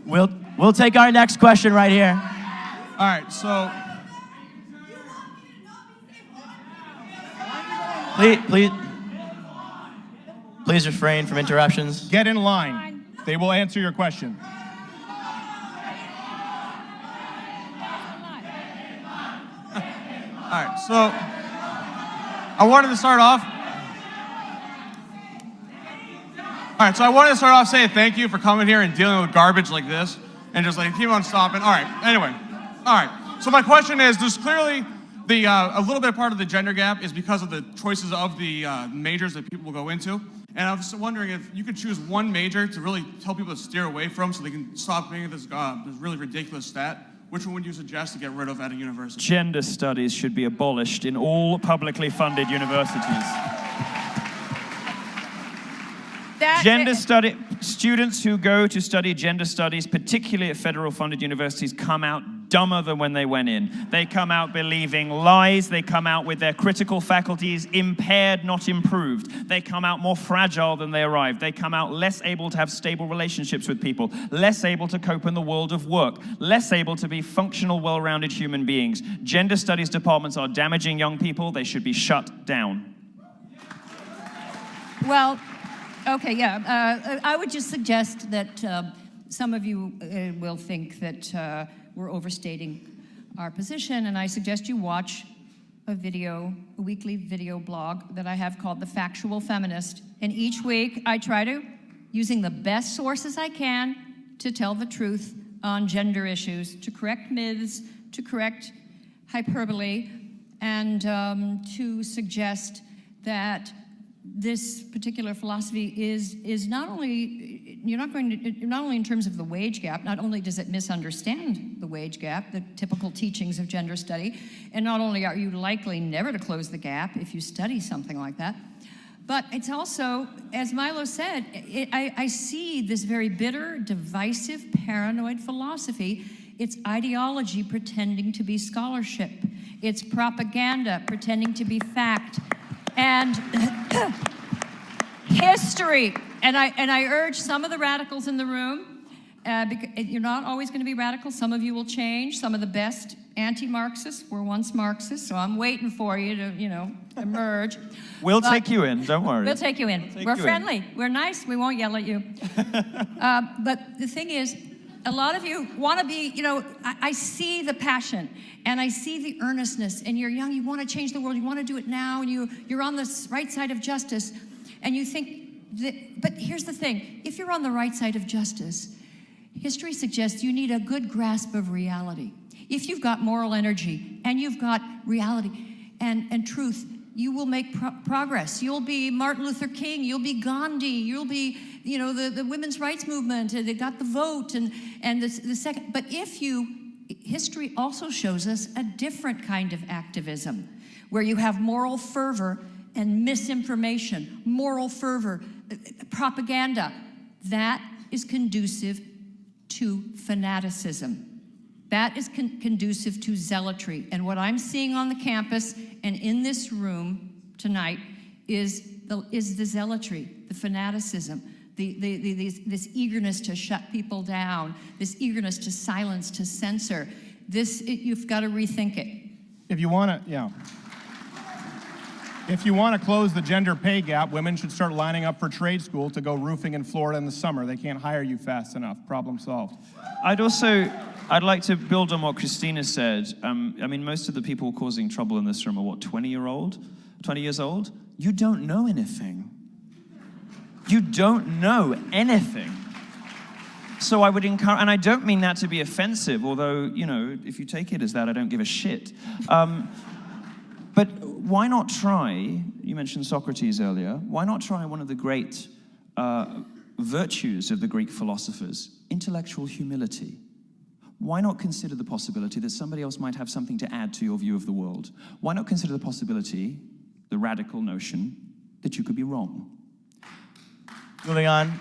We'll take our next question right here. All right, so Please refrain from interruptions. get in line. They will answer your question. All right, so I wanted to start off. All right, so I wanted to start off saying thank you for coming here and dealing with garbage like this and just like keep on stopping. All right, anyway. All right, so my question is, there's clearly a little bit part of the gender gap is because of the choices of the majors that people go into. And I was wondering if you could choose one major to really tell people to steer away from so they can stop making this really ridiculous stat. Which one would you suggest to get rid of at a university? Gender studies should be abolished in all publicly funded universities. Students who go to study gender studies, particularly at federal funded universities, come out dumber than when they went in. They come out believing lies. They come out with their critical faculties impaired, not improved. They come out more fragile than they arrived. They come out less able to have stable relationships with people, less able to cope in the world of work, less able to be functional, well-rounded human beings. Gender studies departments are damaging young people. They should be shut down. Well, okay, yeah. I would just suggest that some of you will think that we're overstating our position, and I suggest you watch a weekly video blog that I have called The Factual Feminist. And each week I try to, using the best sources I can, to tell the truth on gender issues, to correct myths, to correct hyperbole, and to suggest that this particular philosophy is not only not only in terms of the wage gap, not only does it misunderstand the wage gap, the typical teachings of gender study, and not only are you likely never to close the gap if you study something like that, but it's also, as Milo said, I see this very bitter, divisive, paranoid philosophy. It's ideology pretending to be scholarship. It's propaganda pretending to be fact. And history, and I urge some of the radicals in the room, because you're not always going to be radical. Some of you will change. Some of the best anti-Marxists were once Marxists, so I'm waiting for you to, emerge. We'll take you in, don't worry. We'll take you in. We're friendly. We're nice. We won't yell at you. But the thing is, a lot of you want to be, I see the passion and I see the earnestness, and you're young, you want to change the world, you want to do it now, and you're on the right side of justice, and you think that, but here's the thing, if you're on the right side of justice, history suggests you need a good grasp of reality. If you've got moral energy and you've got reality and truth, you will make progress. You'll be Martin Luther King, you'll be Gandhi, you'll be, the women's rights movement, they got the vote, and the second, but history also shows us a different kind of activism, where you have moral fervor and misinformation, moral fervor, propaganda. That is conducive to fanaticism. That is conducive to zealotry. And what I'm seeing on the campus and in this room tonight is the zealotry, the fanaticism, this eagerness to shut people down, this eagerness to silence, to censor. You've got to rethink it. If you want to, If you want to close the gender pay gap, women should start lining up for trade school to go roofing in Florida in the summer. They can't hire you fast enough. Problem solved. I'd like to build on what Christina said. Most of the people causing trouble in this room are 20 years old? You don't know anything. You don't know anything. So I would encourage, and I don't mean that to be offensive, although, if you take it as that, I don't give a shit. But why not try, you mentioned Socrates earlier, why not try one of the great virtues of the Greek philosophers, intellectual humility? Why not consider the possibility that somebody else might have something to add to your view of the world? Why not consider the possibility, the radical notion, that you could be wrong? Moving on.